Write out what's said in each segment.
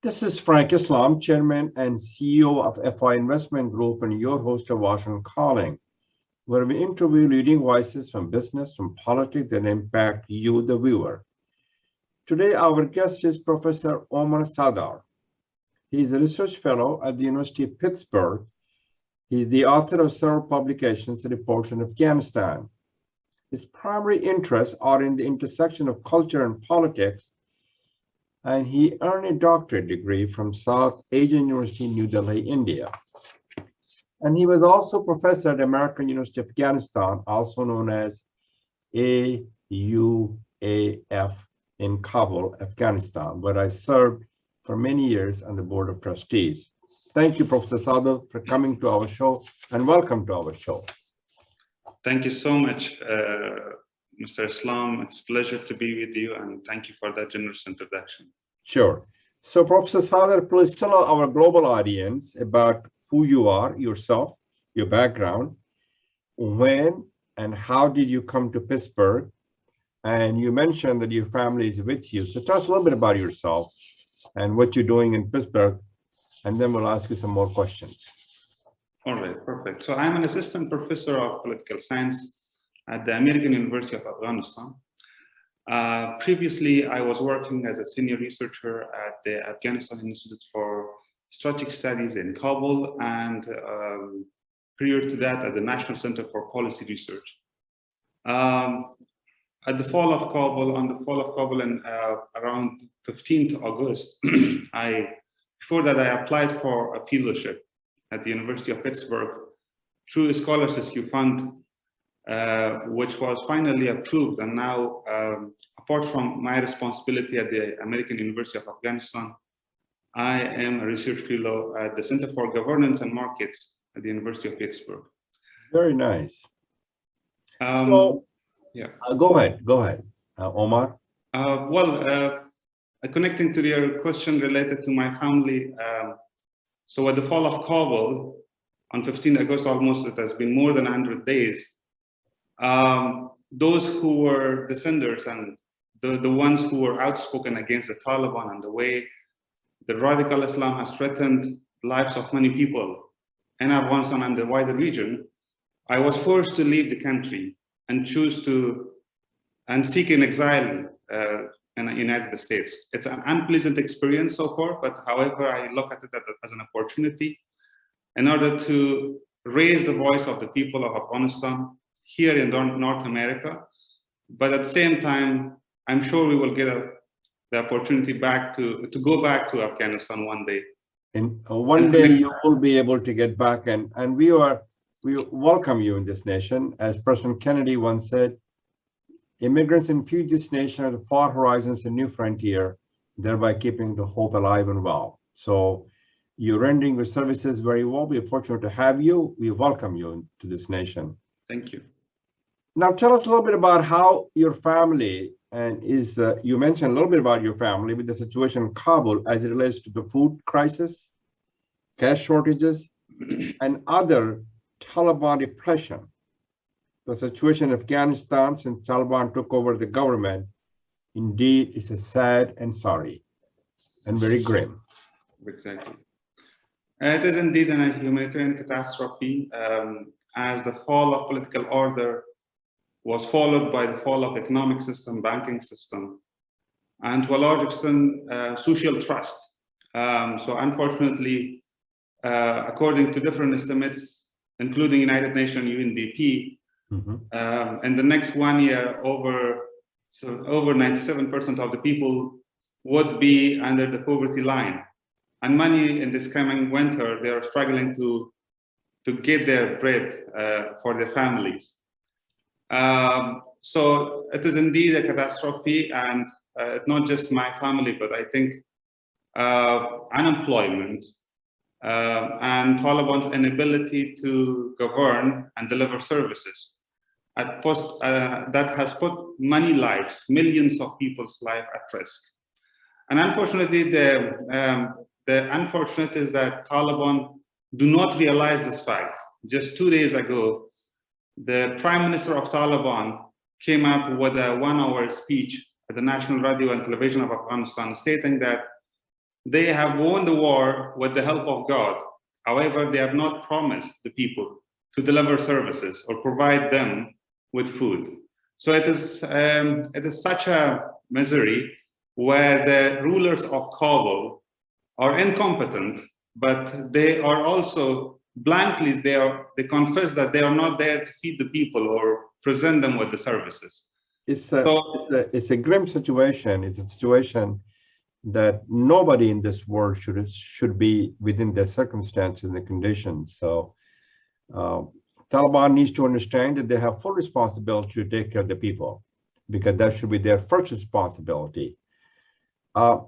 This is Frank Islam, Chairman and CEO of FI Investment Group, and your host of Washington Calling, where we interview leading voices from business, from politics that impact you, the viewer. Today, our guest is Professor Omar Sadr. He is a research fellow at the University of Pittsburgh. He is the author of several publications and reports on Afghanistan. His primary interests are in the intersection of culture and politics, and he earned a doctorate degree from South Asian University, New Delhi, India. And he was also professor at American University of Afghanistan, also known as AUAF in Kabul, Afghanistan, where I served for many years on the Board of Trustees. Thank you, Professor Sadr, for coming to our show, and welcome to our show. Thank you so much, Mr. Islam. It's a pleasure to be with you, and thank you for that generous introduction. Sure. So, Professor Sadr, please tell our global audience about who you are yourself, your background, when and how did you come to Pittsburgh? And you mentioned that your family is with you. So tell us a little bit about yourself and what you're doing in Pittsburgh, and then we'll ask you some more questions. All right, perfect. So I'm an assistant professor of political science at the American University of Afghanistan. Previously, I was working as a senior researcher at the Afghanistan Institute for Strategic Studies in Kabul, and prior to that at the National Center for Policy Research. On the fall of Kabul in around 15th August, before that I applied for a fellowship at the University of Pittsburgh through a Scholars Rescue Fund, which was finally approved. And now, apart from my responsibility at the American University of Afghanistan, I am a research fellow at the Center for Governance and Markets at the University of Pittsburgh. Very nice. Yeah. Go ahead, Omar. Connecting to your question related to my family, so at the fall of Kabul, on 15 August, almost it has been more than 100 days, those who were dissenters and the ones who were outspoken against the Taliban and the way the radical Islam has threatened the lives of many people in Afghanistan and the wider region, I was forced to leave the country and choose to seek an exile in the United States. It's an unpleasant experience so far, but however, I look at it as an opportunity in order to raise the voice of the people of Afghanistan here in North America. But at the same time, I'm sure we will get the opportunity to go back to Afghanistan one day. And one day you will be able to get back, and we welcome you in this nation. As President Kennedy once said, immigrants infuse this nation at the far horizons, a new frontier, thereby keeping the hope alive and well. So you're rendering your services very well. We're fortunate to have you. We welcome you to this nation. Thank you. Now tell us a little bit about how your family, and you mentioned a little bit about your family with the situation in Kabul as it relates to the food crisis, cash shortages, and other Taliban repression. The situation in Afghanistan since Taliban took over the government, indeed, is a sad and sorry and very grim. Exactly. It is indeed a humanitarian catastrophe, as the fall of political order was followed by the fall of economic system, banking system, and to a large extent, social trust. So unfortunately, according to different estimates, including United Nations UNDP, in the next 1 year, over 97% of the people would be under the poverty line. And many in this coming winter, they are struggling to get their bread for their families. So it is indeed a catastrophe, and not just my family, but I think unemployment and Taliban's inability to govern and deliver services that has put many lives, millions of people's lives at risk. And unfortunately, the unfortunate is that Taliban do not realize this fact. Just 2 days ago, the Prime Minister of Taliban came up with a 1-hour speech at the National Radio and Television of Afghanistan, stating that they have won the war with the help of God. However, they have not promised the people to deliver services or provide them with food. So it is such a misery where the rulers of Kabul are incompetent, but they are also blankly, they confess that they are not there to feed the people or present them with the services. It's a grim situation. It's a situation that nobody in this world should be within their circumstances and the conditions. So Taliban needs to understand that they have full responsibility to take care of the people, because that should be their first responsibility. I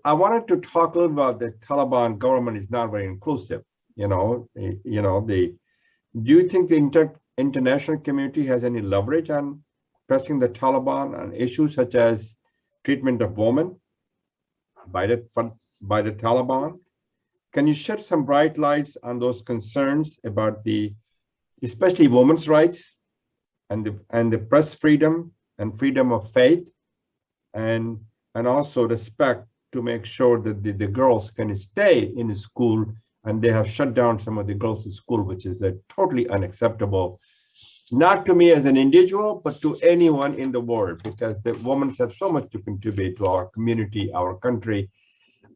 wanted to talk a little about the Taliban government is not very inclusive. Do you think the international community has any leverage on pressing the Taliban on issues such as treatment of women by the Taliban? Can you shed some bright lights on those concerns about especially women's rights and the press freedom and freedom of faith, and also respect to make sure that the girls can stay in school, and they have shut down some of the girls' school, which is totally unacceptable, not to me as an individual, but to anyone in the world, because the women have so much to contribute to our community, our country,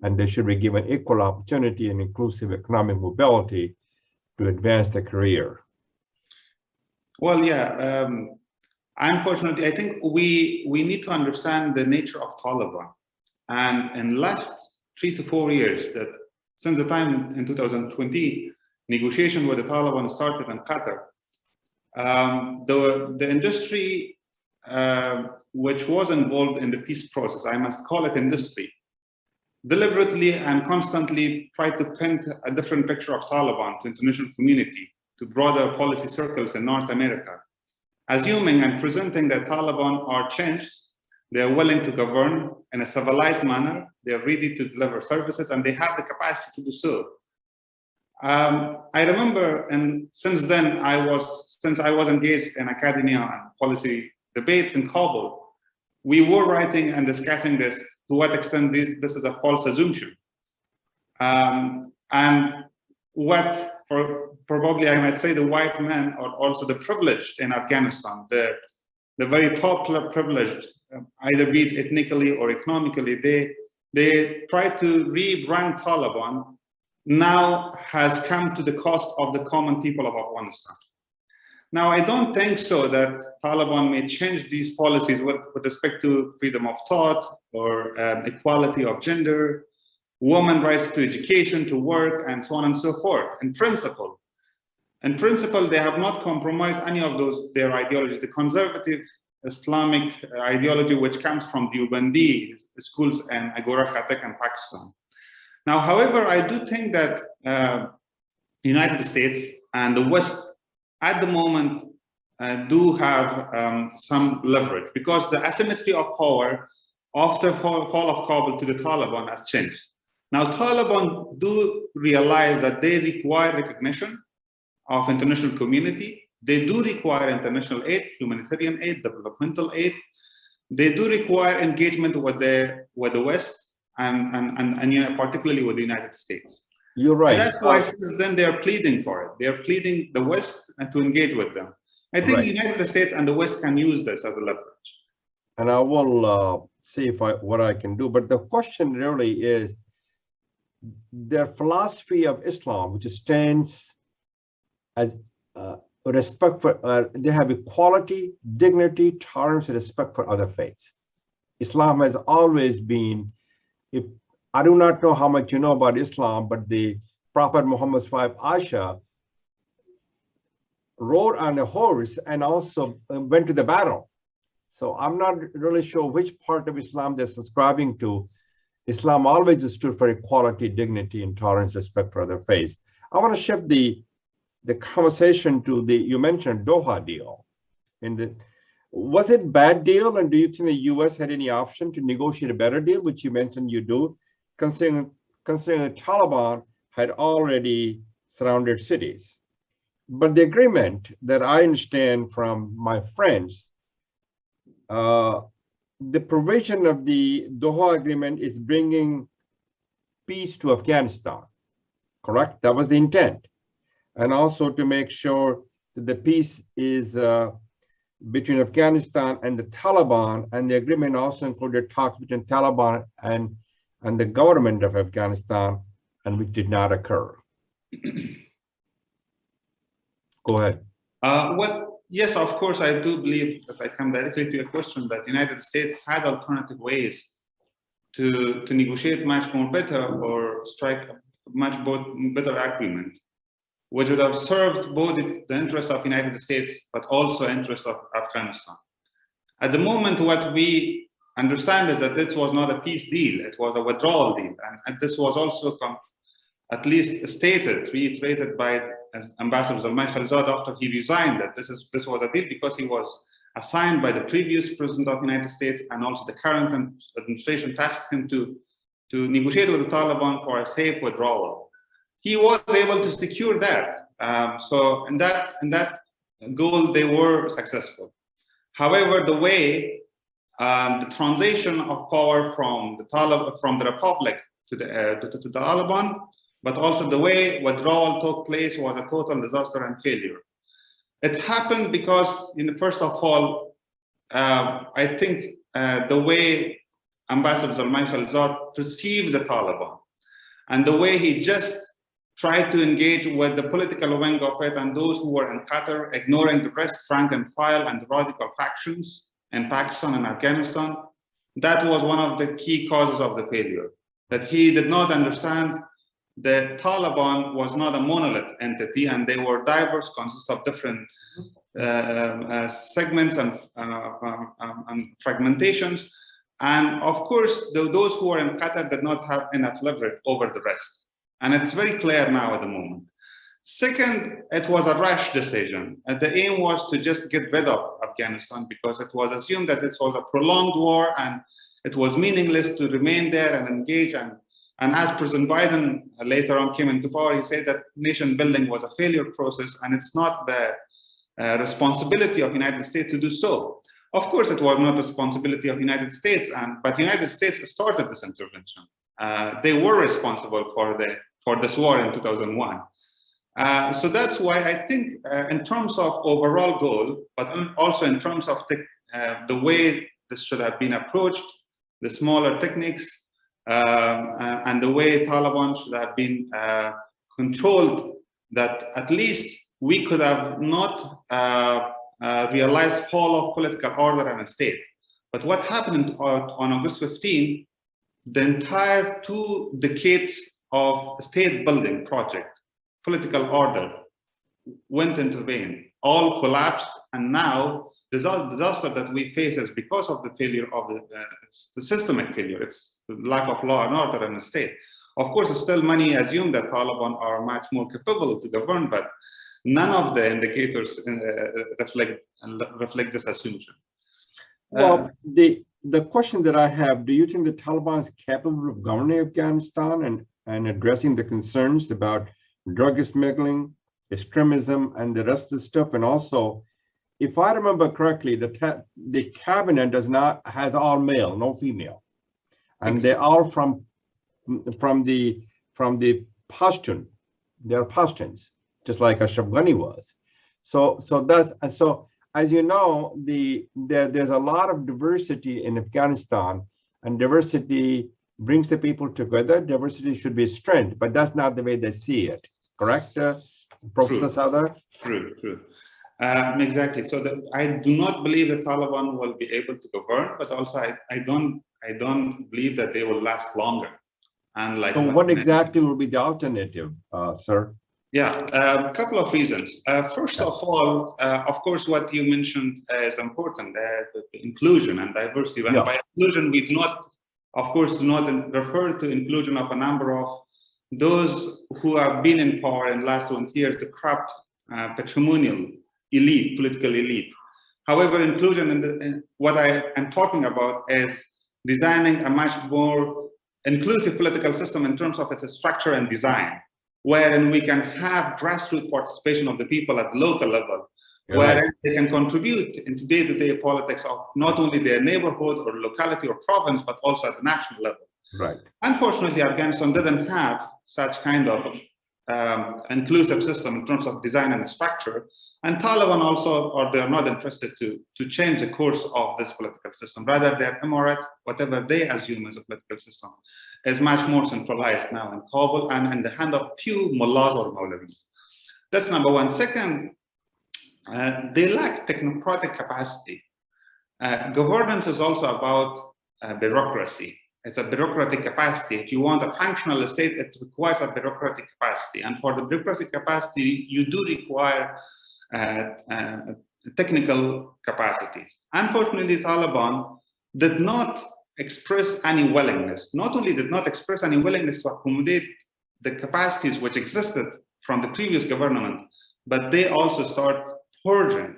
and they should be given equal opportunity and inclusive economic mobility to advance their career. Well, yeah. Unfortunately, I think we need to understand the nature of Taliban. And in the last 3 to 4 years, that since the time in 2020, negotiation with the Taliban started in Qatar, the industry which was involved in the peace process, I must call it industry, deliberately and constantly tried to paint a different picture of Taliban to international community, to broader policy circles in North America, assuming and presenting that Taliban are changed, they are willing to govern in a civilized manner, they are ready to deliver services, and they have the capacity to do so. I remember, and since then, since I was engaged in academia and policy debates in Kabul, we were writing and discussing this, to what extent this is a false assumption. And what, probably I might say, the white men are also the privileged in Afghanistan, the very top privileged, either be it ethnically or economically, they try to rebrand Taliban, now has come to the cost of the common people of Afghanistan. Now, I don't think so that Taliban may change these policies with respect to freedom of thought or equality of gender, women's rights to education, to work, and so on and so forth. In principle, they have not compromised any of their ideologies. The conservative Islamic ideology, which comes from Deobandi schools and Agora Khatak in Pakistan. Now, however, I do think that the United States and the West at the moment do have some leverage, because the asymmetry of power after the fall of Kabul to the Taliban has changed. Now, Taliban do realize that they require recognition of international community. They do require international aid, humanitarian aid, developmental aid. They do require engagement with the West and particularly with the United States. You're right. And that's why since then they are pleading for it. They are pleading the West to engage with them. I think the United States and the West can use this as a leverage. And I will see what I can do. But the question really is their philosophy of Islam, which stands as respect for, they have equality, dignity, tolerance, and respect for other faiths. Islam has always been, I do not know how much you know about Islam, but the Prophet Muhammad's wife Aisha rode on a horse and also went to the battle. So I'm not really sure which part of Islam they're subscribing to. Islam always stood for equality, dignity, and tolerance, respect for other faiths. I want to shift the conversation to you mentioned Doha deal. Was it a bad deal? And do you think the US had any option to negotiate a better deal, which you mentioned you do, considering the Taliban had already surrounded cities? But the agreement that I understand from my friends, the provision of the Doha agreement is bringing peace to Afghanistan, correct? That was the intent. And also to make sure that the peace is between Afghanistan and the Taliban, and the agreement also included talks between Taliban and the government of Afghanistan, and which did not occur. Go ahead. Well, yes, of course, I do believe, if I come directly to your question, that the United States had alternative ways to negotiate much more better or strike a much better agreement, which would have served both the interests of the United States, but also interests of Afghanistan. At the moment, what we understand is that this was not a peace deal, it was a withdrawal deal. And this was also at least stated, reiterated by Ambassador Zalmay Khalilzad after he resigned, that this was a deal because he was assigned by the previous president of the United States, and also the current administration tasked him to negotiate with the Taliban for a safe withdrawal. He was able to secure that. So in that goal, they were successful. However, the way the transition of power from the Republic to the Taliban, but also the way withdrawal took place, was a total disaster and failure. It happened because, first of all, I think the way Ambassador Zalmay Khalilzad perceived the Taliban, and the way he just tried to engage with the political wing of it and those who were in Qatar, ignoring the rest, rank and file, and the radical factions in Pakistan and Afghanistan, that was one of the key causes of the failure. That he did not understand that Taliban was not a monolith entity, and they were diverse, consists of different segments and fragmentations. And of course, those who were in Qatar did not have enough leverage over the rest. And it's very clear now at the moment. Second, it was a rash decision. The aim was to just get rid of Afghanistan because it was assumed that this was a prolonged war and it was meaningless to remain there and engage. And as President Biden later on came into power, he said that nation building was a failure process, and it's not the responsibility of the United States to do so. Of course, it was not responsibility of the United States, but the United States started this intervention. They were responsible for this war in 2001. So that's why I think in terms of overall goal, but also in terms of the way this should have been approached, the smaller techniques, and the way Taliban should have been controlled, that at least we could have not realized fall of political order and a state. But what happened on August 15, the entire 2 decades of state building project, political order, went into vain, all collapsed, and now the disaster that we face is because of the failure of the systemic failure. It's the lack of law and order in the state. Of course, still many assume that Taliban are much more capable to govern, but none of the indicators reflect this assumption. Well, the question that I have, do you think the Taliban is capable of governing Afghanistan and addressing the concerns about drug smuggling, extremism, and the rest of the stuff? And also, if I remember correctly, the cabinet has all male, no female, and they're all from the Pashtun. They're Pashtuns, just like Ashraf Ghani was. So as you know, there's a lot of diversity in Afghanistan, and diversity brings the people together. Diversity should be a strength, but that's not the way they see it. Correct, Professor Sadr? True. Exactly. So I do not believe the Taliban will be able to govern, but also I don't believe that they will last longer. And so what exactly will be the alternative, sir? Yeah, a couple of reasons. First of all, of course, what you mentioned is important, inclusion and diversity. And by inclusion, we do not, of course, do not refer to inclusion of a number of those who have been in power in the last 20 years, the corrupt patrimonial elite, political elite. However, inclusion in what I am talking about is designing a much more inclusive political system in terms of its structure and design, wherein we can have grassroots participation of the people at the local level, wherein they can contribute into day-to-day politics of not only their neighborhood or locality or province, but also at the national level. Right. Unfortunately, Afghanistan didn't have such kind of inclusive system in terms of design and structure, and Taliban also, or they're not interested to change the course of this political system. Rather, their emirate, whatever they assume as a political system, is much more centralized now in Kabul and in the hand of few mullahs or maulavis. That's number one. Second, they lack technocratic capacity. Governance is also about bureaucracy. It's a bureaucratic capacity. If you want a functional state, it requires a bureaucratic capacity. And for the bureaucratic capacity, you do require technical capacities. Unfortunately, Taliban did not express any willingness. Not only did not express any willingness to accommodate the capacities which existed from the previous government, but they also start purging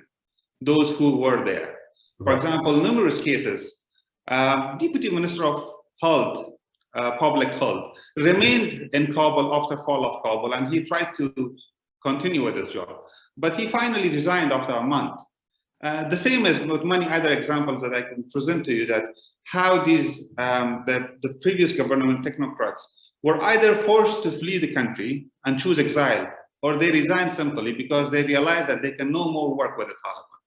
those who were there. For example, numerous cases, Deputy Minister of Health, Public Health, remained in Kabul after fall of Kabul, and he tried to continue with his job. But he finally resigned after a month. The same as with many other examples that I can present to you, that how these, the previous government technocrats were either forced to flee the country and choose exile, or they resigned simply because they realized that they can no more work with the Taliban.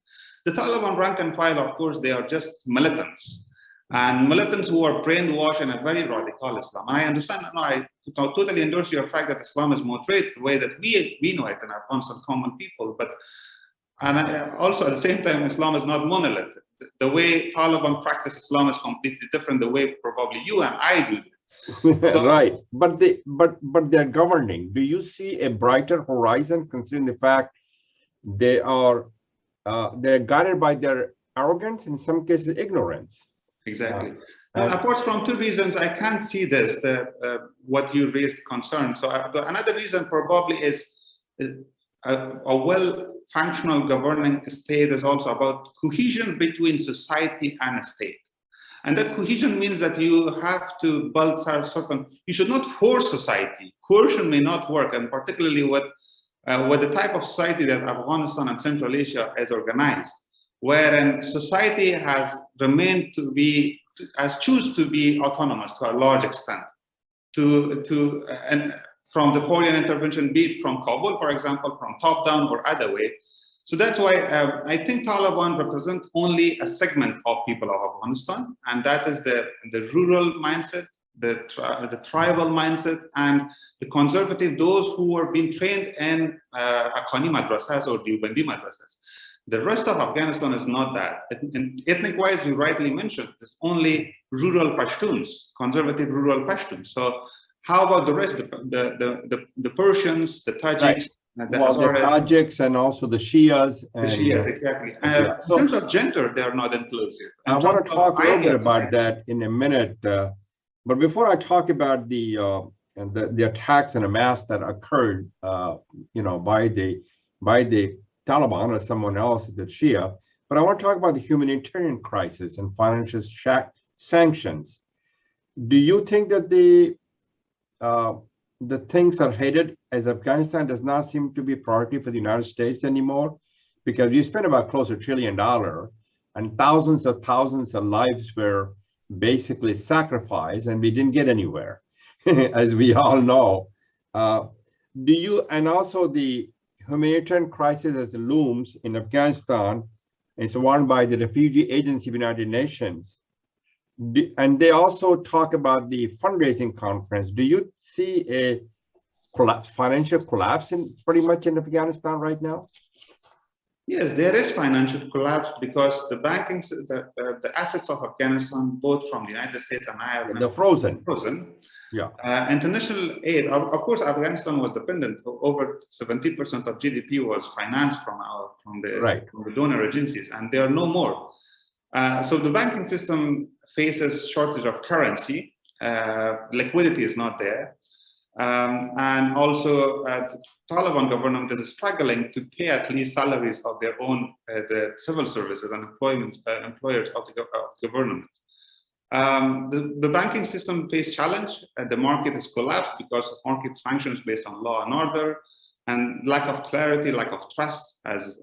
The Taliban rank and file, of course, they are just militants. And militants who are brainwashed in a very radical Islam. And I understand, no, I totally endorse your fact that Islam is moderate the way that we know it in our constant common people. But also at the same time, Islam is not monolith. The way Taliban practice Islam is completely different the way probably you and I do. So, right, but they're governing. Do you see a brighter horizon considering the fact they are they're guided by their arrogance, in some cases ignorance? Exactly. Apart from two reasons, I can't see this, what you raised concern. So another reason probably is a well-functional governing state is also about cohesion between society and a state. And that cohesion means that you have to build certain, you should not force society. Coercion may not work, and particularly with the type of society that Afghanistan and Central Asia is organized, wherein society has remained to be, has choose to be autonomous to a large extent, and from the foreign intervention, be it from Kabul, for example, from top down or other way. So that's why I think Taliban represent only a segment of people of Afghanistan, and that is the rural mindset, the tribal mindset, and the conservative, those who are being trained in Haqqani madrasas or Deobandi madrasas. The rest of Afghanistan is not that. Ethnic-wise, you rightly mentioned, it's only rural Pashtuns, conservative rural Pashtuns. So how about the rest, the Persians, the Tajiks, right. the Tajiks and also the Shias. And, the Shias, exactly. In terms of gender, they are not inclusive. I want to talk a little bit about that in a minute. But before I talk about the attacks and the mass that occurred, by the Taliban or someone else, the Shia, but I want to talk about the humanitarian crisis and financial sanctions. Do you think that the things are headed, as Afghanistan does not seem to be a priority for the United States anymore? Because you spent about close to $1 trillion and thousands of lives were basically sacrificed and we didn't get anywhere, as we all know. And also the humanitarian crisis as it looms in Afghanistan is run by the Refugee Agency of the United Nations. And they also talk about the fundraising conference. Do you see a financial collapse pretty much in Afghanistan right now? Yes, there is financial collapse because the banking, the assets of Afghanistan, both from the United States and Ireland, they're frozen. Yeah. International aid, of course, Afghanistan was dependent. Over 70% of GDP was financed from the donor agencies, and there are no more. So the banking system faces shortage of currency. Liquidity is not there. And also the Taliban government is struggling to pay at least salaries of their own, the civil services and employers of the government. The banking system faces challenge. The market is collapsed because of market functions based on law and order, and lack of clarity, lack of trust has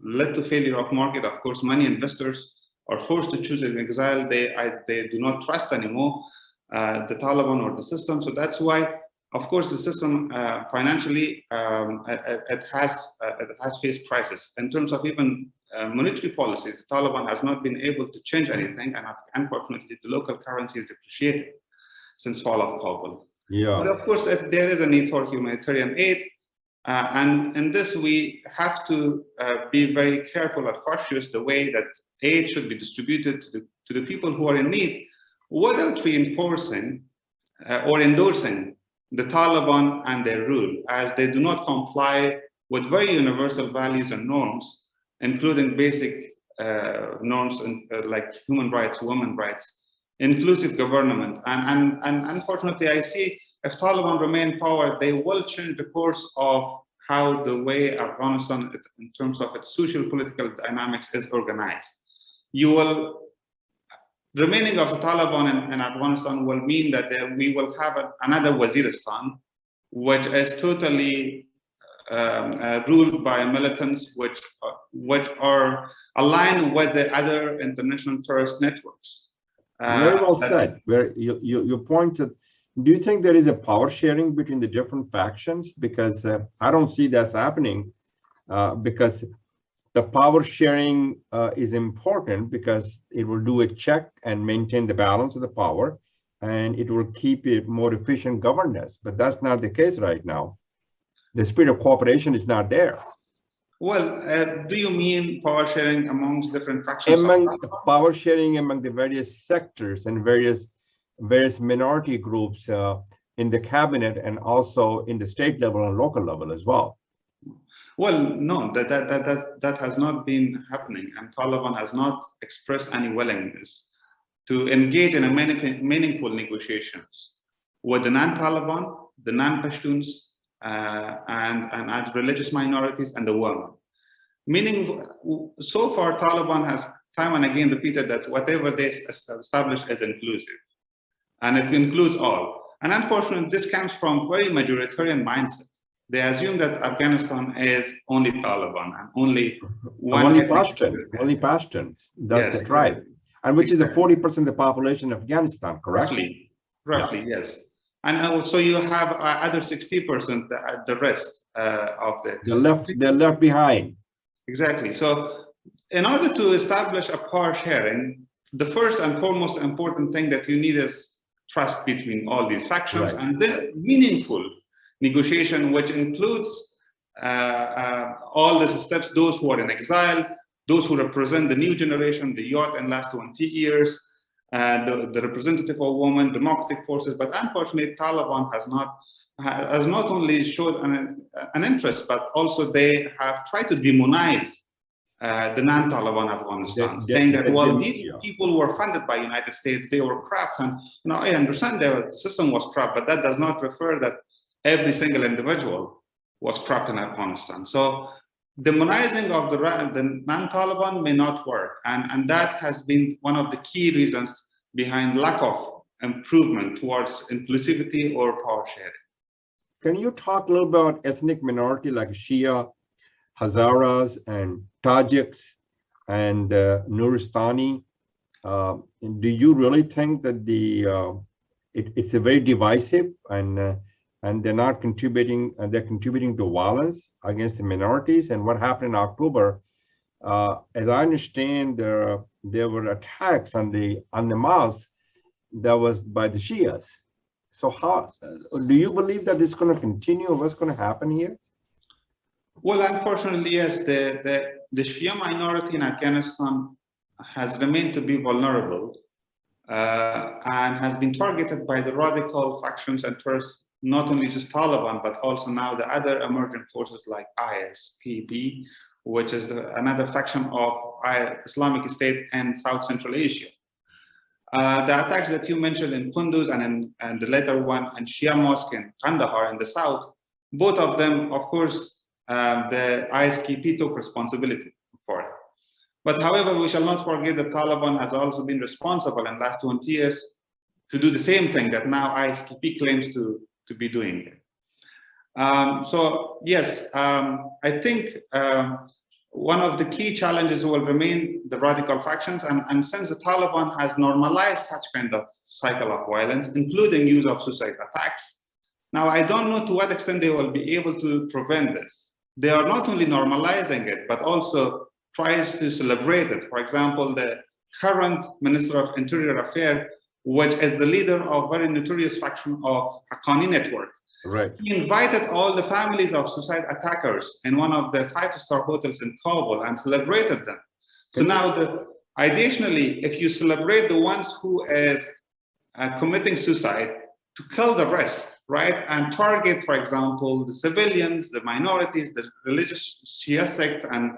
led to failure of market. Of course, many investors are forced to choose an exile. They do not trust anymore. the Taliban or the system. So that's why, of course, the system financially it has faced crisis in terms of even monetary policies. The Taliban has not been able to change anything, and unfortunately, the local currency is depreciated since fall of Kabul. Yeah. But of course, there is a need for humanitarian aid, and in this we have to be very careful and cautious the way that aid should be distributed to the people who are in need, without reinforcing or endorsing the Taliban and their rule, as they do not comply with very universal values and norms, including basic norms like human rights, women's rights, inclusive government. And unfortunately, I see if Taliban remain in power, they will change the course of how the way Afghanistan, in terms of its social political dynamics, is organized. Remaining of the Taliban in Afghanistan will mean that we will have another Waziristan, which is totally ruled by militants which are aligned with the other international terrorist networks. Very well said. Where your point that, do you think there is a power sharing between the different factions? Because I don't see that's happening, because the power sharing is important, because it will do a check and maintain the balance of the power, and it will keep it more efficient governance. But that's not the case right now. The spirit of cooperation is not there. Well, do you mean power sharing amongst different factions? Power sharing among the various sectors and various minority groups in the cabinet, and also in the state level and local level as well. Well, no, that has not been happening, and Taliban has not expressed any willingness to engage in a meaningful negotiations with the non-Taliban, the non-Pashtuns, and religious minorities and the women. Meaning, so far, Taliban has time and again repeated that whatever they establish is inclusive, and it includes all. And unfortunately, this comes from very majoritarian mindset. They assume that Afghanistan is only Taliban and only Pashtuns. That's yes, the tribe, and which exactly. Is the 40% of the population of Afghanistan, correct? Roughly, yeah. Yes. And also you have other 60%, the rest of they're left behind. Exactly. So in order to establish a power sharing, the first and foremost important thing that you need is trust between all these factions, right. And then meaningful negotiation, which includes all the steps, those who are in exile, those who represent the new generation, the youth in last 20 years, the representative of women, democratic forces. But unfortunately, Taliban has not only showed an interest, but also they have tried to demonize the non-Taliban Afghanistan, saying that, well, these people were funded by United States, they were corrupt. And I understand the system was corrupt, but that does not refer that every single individual was corrupt in Afghanistan. So demonizing of the non-Taliban may not work. And that has been one of the key reasons behind lack of improvement towards inclusivity or power sharing. Can you talk a little about ethnic minority like Shia, Hazaras, and Tajiks, and Nuristani? Do you really think that it's a very divisive, and they're not contributing, they're contributing to violence against the minorities? And what happened in October, as I understand, there were attacks on the mosque that was by the Shias. So how do you believe that it's going to continue? What's going to happen here? Well, unfortunately, yes, the Shia minority in Afghanistan has remained to be vulnerable and has been targeted by the radical factions and terrorists, not only just Taliban, but also now the other emerging forces like ISKP, which is another faction of Islamic State in South Central Asia. The attacks that you mentioned in Kunduz and the later one in Shia Mosque in Kandahar in the south, both of them, of course, the ISKP took responsibility for it. But however, we shall not forget that Taliban has also been responsible in the last 20 years to do the same thing that now ISKP claims to be doing it. So yes, I think one of the key challenges will remain the radical factions, and since the Taliban has normalized such kind of cycle of violence, including use of suicide attacks. Now, I don't know to what extent they will be able to prevent this. They are not only normalizing it, but also tries to celebrate it. For example, the current Minister of Interior Affairs, which is the leader of a very notorious faction of Haqqani network. Right. He invited all the families of suicide attackers in one of the 5-star hotels in Kabul and celebrated them. So now, additionally, if you celebrate the ones who is committing suicide, to kill the rest, right? And target, for example, the civilians, the minorities, the religious Shia sect, and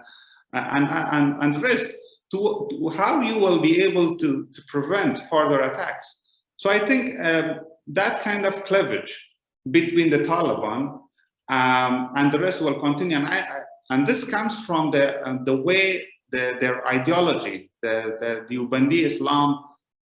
the rest, to how you will be able to prevent further attacks. So I think that kind of cleavage between the Taliban and the rest will continue. And this comes from the way their ideology, the Deobandi Islam,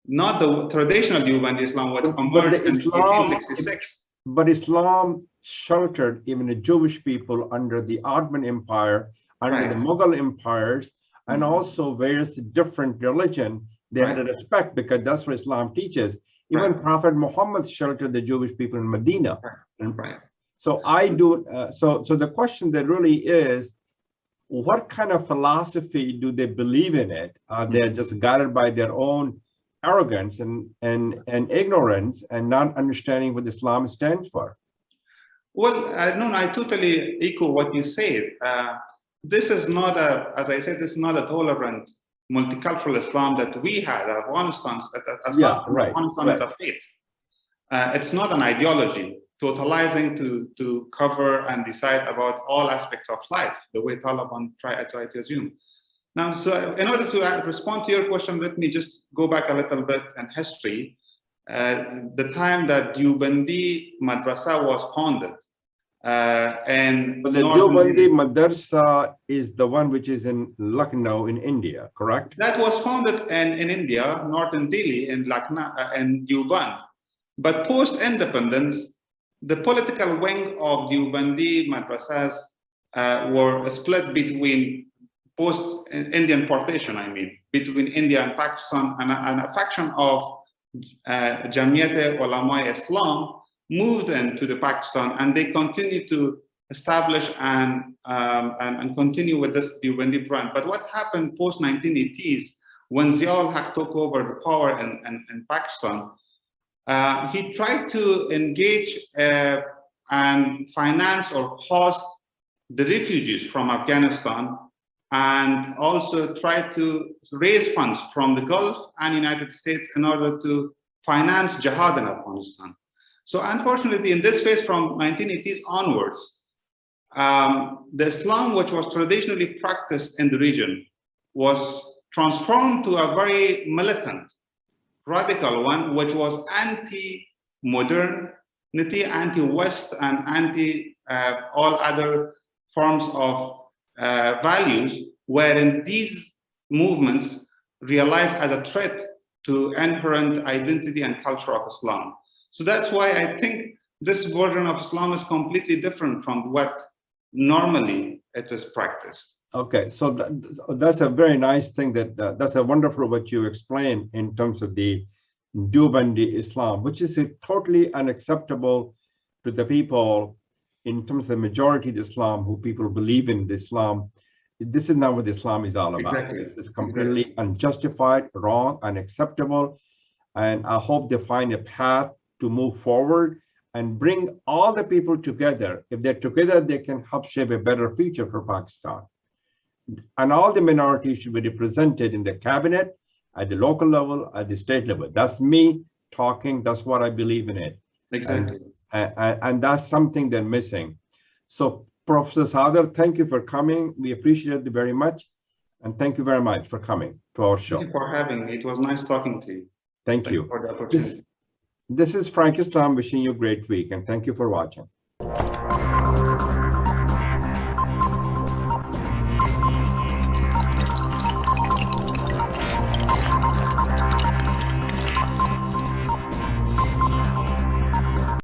not the traditional Deobandi Islam, which emerged in 1866. But Islam sheltered even the Jewish people under the Ottoman Empire, under the Mughal empires, and also various different religion. They had to respect, because that's what Islam teaches. Even Prophet Muhammad sheltered the Jewish people in Medina. So so the question that really is, what kind of philosophy do they believe in it? They're just guided by their own arrogance and ignorance, and not understanding what Islam stands for? Well, no, I totally echo what you said. This is not as I said, this is not a tolerant multicultural Islam that we had. Afghanistan is a faith. It's not an ideology totalizing to cover and decide about all aspects of life, the way Taliban try to assume. Now, so in order to respond to your question, let me just go back a little bit in history. The time that Deobandi Madrasa was founded. But the Deobandi Madrasa is the one which is in Lucknow in India, correct? That was founded in India, northern Delhi, in Lucknow, in Deoband. But post-independence, the political wing of Deobandi Madrasas were split between post-Indian partition, between India and Pakistan, and a faction of Jamiyat Ulama Islam moved into the Pakistan, and they continue to establish and continue with this Deobandi brand. But what happened post-1980s, when Zia-ul Haq took over the power in Pakistan, he tried to engage and finance or host the refugees from Afghanistan, and also tried to raise funds from the Gulf and United States in order to finance jihad in Afghanistan. So unfortunately, in this phase from 1980s onwards, the Islam which was traditionally practiced in the region was transformed to a very militant, radical one, which was anti-modernity, anti-West, and anti all other forms of values, wherein these movements realized as a threat to inherent identity and culture of Islam. So that's why I think this version of Islam is completely different from what normally it is practiced. Okay, so that's a very nice thing. That's a wonderful what you explained in terms of the Deobandi Islam, which is totally unacceptable to the people in terms of the majority of Islam, who people believe in Islam. This is not what Islam is all about. Exactly. It's completely unjustified, wrong, unacceptable. And I hope they find a path to move forward and bring all the people together. If they're together, they can help shape a better future for Pakistan. And all the minorities should be represented in the cabinet, at the local level, at the state level. That's me talking. That's what I believe in it. Exactly. And that's something they're missing. So Professor Sadr, thank you for coming. We appreciate it very much. And thank you very much for coming to our show. Thank you for having me. It was nice talking to you. Thank you for the opportunity. This is Frank Islam wishing you a great week, and thank you for watching.